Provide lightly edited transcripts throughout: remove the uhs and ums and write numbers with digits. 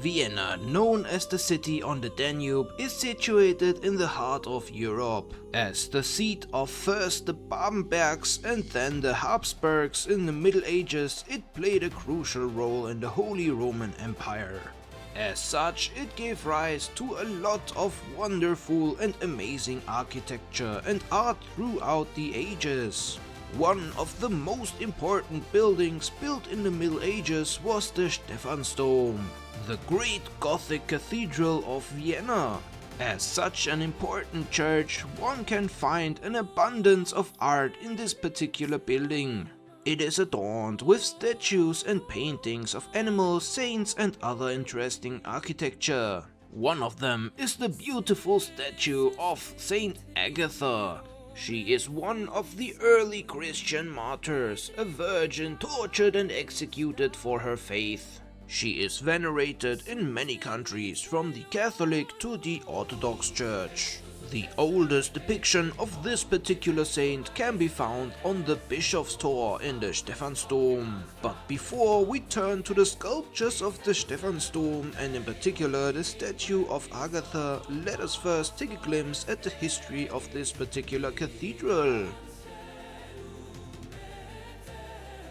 Vienna, known as the city on the Danube, is situated in the heart of Europe. As the seat of first the Babenbergs and then the Habsburgs in the Middle Ages, it played a crucial role in the Holy Roman Empire. As such, it gave rise to a lot of wonderful and amazing architecture and art throughout the ages. One of the most important buildings built in the Middle Ages was the Stephansdom, the great Gothic Cathedral of Vienna. As such an important church, one can find an abundance of art in this particular building. It is adorned with statues and paintings of animals, saints and other interesting architecture. One of them is the beautiful statue of Saint Agatha. She is one of the early Christian martyrs, a virgin tortured and executed for her faith. She is venerated in many countries, from the Catholic to the Orthodox Church. The oldest depiction of this particular saint can be found on the Bischof's Tor in the Stephansdom. But before we turn to the sculptures of the Stephansdom, and in particular the statue of Agatha, let us first take a glimpse at the history of this particular cathedral.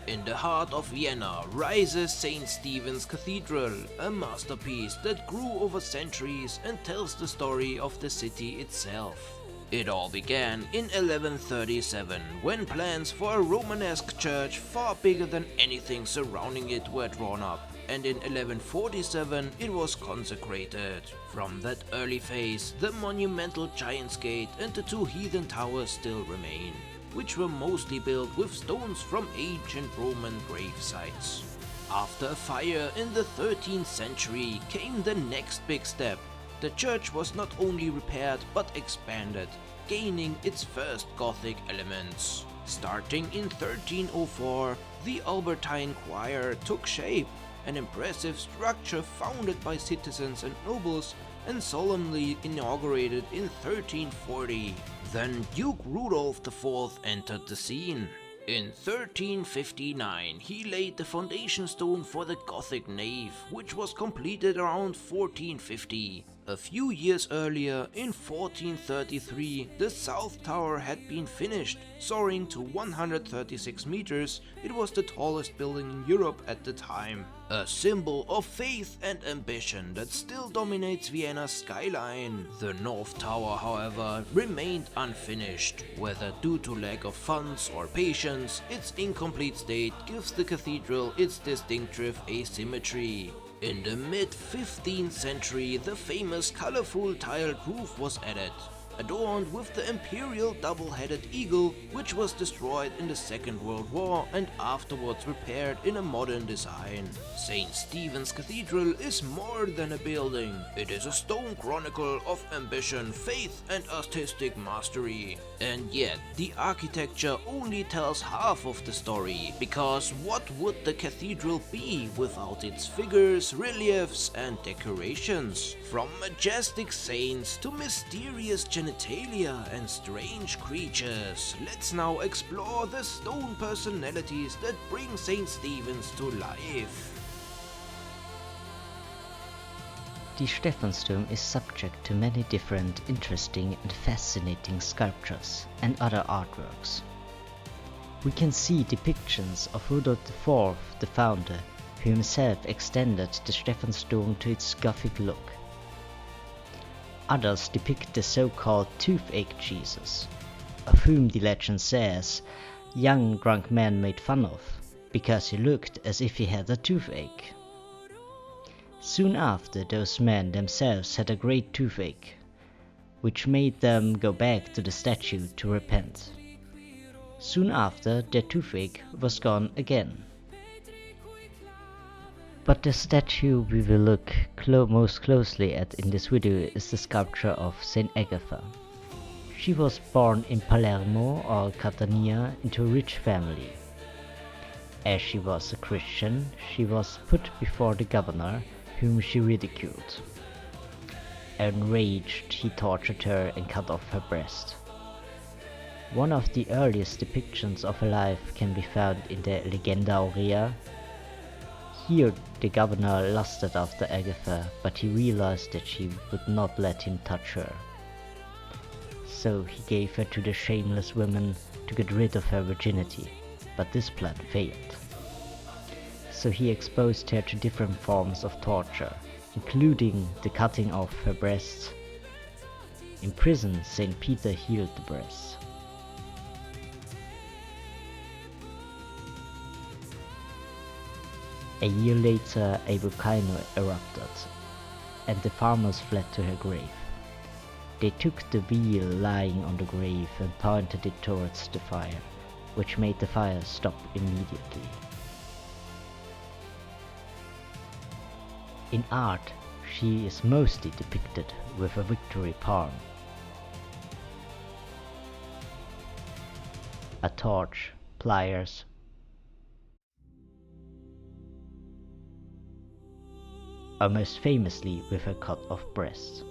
In the heart of Vienna rises St. Stephen's Cathedral, a masterpiece that grew over centuries and tells the story of the city itself. It all began in 1137, when plans for a Romanesque church far bigger than anything surrounding it were drawn up, and in 1147 it was consecrated. From that early phase, the monumental Giant's Gate and the two heathen towers still remain, which were mostly built with stones from ancient Roman grave sites. After a fire in the 13th century came the next big step. The church was not only repaired but expanded, gaining its first Gothic elements. Starting in 1304, the Albertine choir took shape, an impressive structure founded by citizens and nobles and solemnly inaugurated in 1340. Then Duke Rudolph IV entered the scene. In 1359 he laid the foundation stone for the Gothic nave, which was completed around 1450. A few years earlier, in 1433, the South Tower had been finished. Soaring to 136 meters, it was the tallest building in Europe at the time. A symbol of faith and ambition that still dominates Vienna's skyline. The North Tower, however, remained unfinished. Whether due to lack of funds or patience, its incomplete state gives the cathedral its distinctive asymmetry. In the mid-15th century, the famous colorful tiled roof was added, adorned with the imperial double-headed eagle, which was destroyed in the Second World War and afterwards repaired in a modern design. St. Stephen's Cathedral is more than a building. It is a stone chronicle of ambition, faith and artistic mastery. And yet, the architecture only tells half of the story, because what would the cathedral be without its figures, reliefs and decorations? From majestic saints to mysterious genitalia and strange creatures, let's now explore the stone personalities that bring St. Stephen's to life. The Stephansdom is subject to many different interesting and fascinating sculptures and other artworks. We can see depictions of Rudolf IV, the founder, who himself extended the Stephansdom to its Gothic look. Others depict the so-called Toothache Jesus, of whom the legend says young drunk men made fun of, because he looked as if he had a toothache. Soon after, those men themselves had a great toothache, which made them go back to the statue to repent. Soon after, their toothache was gone again. But the statue we will look most closely at in this video is the sculpture of Saint Agatha. She was born in Palermo or Catania into a rich family. As she was a Christian, she was put before the governor, whom she ridiculed. Enraged, he tortured her and cut off her breast. One of the earliest depictions of her life can be found in the Legenda Aurea. Here the governor lusted after Agatha, but he realized that she would not let him touch her. So he gave her to the shameless woman to get rid of her virginity, but this plan failed. So he exposed her to different forms of torture, including the cutting off her breasts. In prison, Saint Peter healed the breasts. A year later, a volcano erupted, and the farmers fled to her grave. They took the wheel lying on the grave and pointed it towards the fire, which made the fire stop immediately. In art, she is mostly depicted with a victory palm, a torch, pliers, or most famously with her cut off breasts.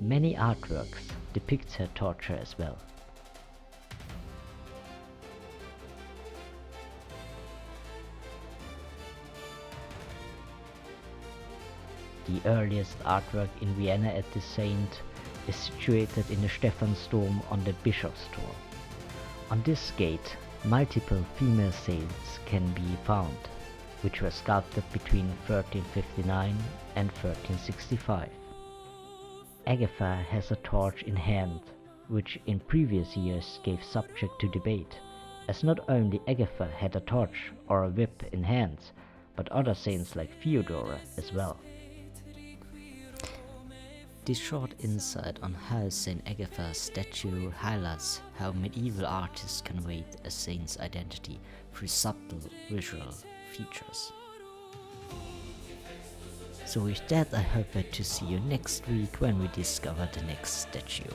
Many artworks depict her torture as well. The earliest artwork in Vienna at the saint is situated in the Stephansdom on the Bischofstor. On this gate, multiple female saints can be found, which were sculpted between 1359 and 1365. Agatha has a torch in hand, which in previous years gave subject to debate, as not only Agatha had a torch or a whip in hand, but other saints like Theodora as well. This short insight on how Saint Agatha's statue highlights how medieval artists conveyed a saint's identity through subtle visual features. So with that, I hope to see you next week when we discover the next statue.